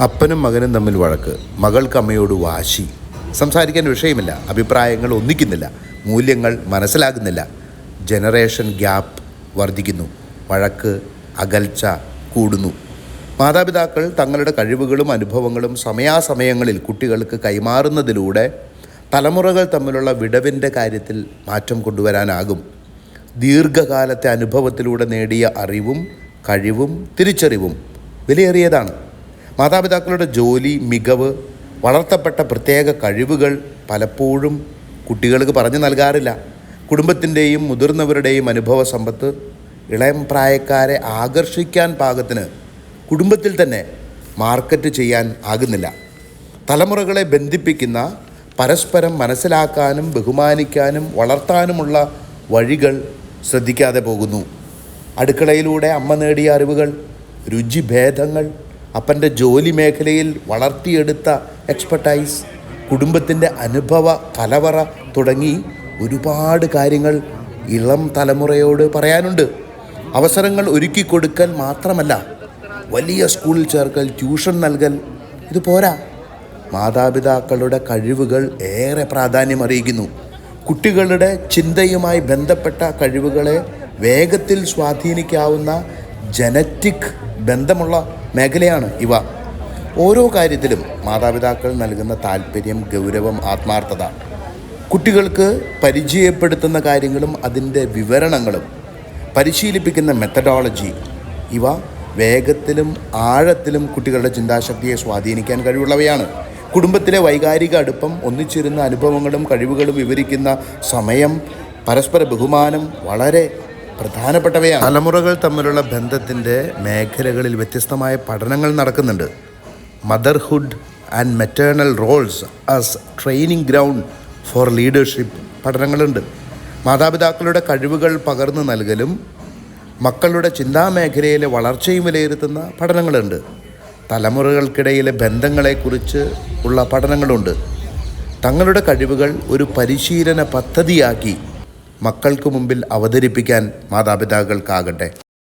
അപ്പനും മകനും തമ്മിൽ വഴക്ക്, മകൾക്ക് അമ്മയോട് വാശി. സംസാരിക്കാൻ വിഷയമില്ല, അഭിപ്രായങ്ങൾ ഒന്നിക്കുന്നില്ല, മൂല്യങ്ങൾ മനസ്സിലാകുന്നില്ല. ജനറേഷൻ ഗ്യാപ്പ് വർദ്ധിക്കുന്നു, വഴക്ക്, അകൽച്ച കൂടുന്നു. മാതാപിതാക്കൾ തങ്ങളുടെ കഴിവുകളും അനുഭവങ്ങളും സമയാസമയങ്ങളിൽ കുട്ടികൾക്ക് കൈമാറുന്നതിലൂടെ തലമുറകൾ തമ്മിലുള്ള വിടവിൻ്റെ കാര്യത്തിൽ മാറ്റം കൊണ്ടുവരാനാകും. ദീർഘകാലത്തെ അനുഭവത്തിലൂടെ നേടിയ അറിവും കഴിവും തിരിച്ചറിവും വിലയേറിയതാണ്. മാതാപിതാക്കളുടെ ജോലി, മികവ്, വളർത്തപ്പെട്ട പ്രത്യേക കഴിവുകൾ പലപ്പോഴും കുട്ടികൾക്ക് പറഞ്ഞു നൽകാറില്ല. കുടുംബത്തിൻ്റെയും മുതിർന്നവരുടെയും അനുഭവ സമ്പത്ത് ഇളം പ്രായക്കാരെ ആകർഷിക്കാൻ പാകത്തിന് കുടുംബത്തിൽ തന്നെ മാർക്കറ്റ് ചെയ്യാൻ ആകുന്നില്ല. തലമുറകളെ ബന്ധിപ്പിക്കുന്ന, പരസ്പരം മനസ്സിലാക്കാനും ബഹുമാനിക്കാനും വളർത്താനുമുള്ള വഴികൾ ശ്രദ്ധിക്കാതെ പോകുന്നു. അടുക്കളയിലൂടെ അമ്മ നേടിയ അറിവുകൾ, രുചിഭേദങ്ങൾ, അപ്പൻ്റെ ജോലി മേഖലയിൽ വളർത്തിയെടുത്ത എക്സ്പെർട്ടൈസ്, കുടുംബത്തിൻ്റെ അനുഭവ കലവറ തുടങ്ങി ഒരുപാട് കാര്യങ്ങൾ ഇളം തലമുറയോട് പറയാനുണ്ട്. അവസരങ്ങൾ ഒരുക്കിക്കൊടുക്കൽ മാത്രമല്ല, വലിയ സ്കൂളിൽ ചേർക്കൽ, ട്യൂഷൻ നൽകൽ ഇത് പോരാ. മാതാപിതാക്കളുടെ കഴിവുകൾ ഏറെ പ്രാധാന്യം അറിയിക്കുന്നു. കുട്ടികളുടെ ചിന്തയുമായി ബന്ധപ്പെട്ട കഴിവുകളെ വേഗത്തിൽ സ്വാധീനിക്കാവുന്ന ജനറ്റിക് ബന്ധമുള്ള മേഖലയാണ് ഇവ. ഓരോ കാര്യത്തിലും മാതാപിതാക്കൾ നൽകുന്ന താല്പര്യം, ഗൗരവം, ആത്മാർത്ഥത, കുട്ടികൾക്ക് പരിചയപ്പെടുത്തുന്ന കാര്യങ്ങളും അതിൻ്റെ വിവരണങ്ങളും, പരിശീലിപ്പിക്കുന്ന മെത്തഡോളജി, ഇവ വേഗത്തിലും ആഴത്തിലും കുട്ടികളുടെ ചിന്താശക്തിയെ സ്വാധീനിക്കാൻ കഴിവുള്ളവയാണ്. കുടുംബത്തിലെ വൈകാരിക അടുപ്പം, ഒന്നിച്ചിരുന്ന അനുഭവങ്ങളും കഴിവുകളും വിവരിക്കുന്ന സമയം, പരസ്പര ബഹുമാനം വളരെ പ്രധാനപ്പെട്ടവയാണ്. തലമുറകൾ തമ്മിലുള്ള ബന്ധത്തിൻ്റെ മേഖലകളിൽ വ്യത്യസ്തമായ പഠനങ്ങൾ നടക്കുന്നുണ്ട്. Motherhood and maternal roles as training ground for leadership പഠനങ്ങളുണ്ട്. മാതാപിതാക്കളുടെ കഴിവുകൾ പകർന്നു നൽകലും മക്കളുടെ ചിന്താമേഖലയിലെ വളർച്ചയും വിലയിരുത്തുന്ന പഠനങ്ങളുണ്ട്. തലമുറകൾക്കിടയിലെ ബന്ധങ്ങളെക്കുറിച്ച് ഉള്ള പഠനങ്ങളുണ്ട്. തങ്ങളുടെ കഴിവുകൾ ഒരു പരിശീലന പദ്ധതിയാക്കി മക്കൾക്ക് മുമ്പിൽ അവതരിപ്പിക്കാൻ മാതാപിതാക്കൾക്കാകട്ടെ.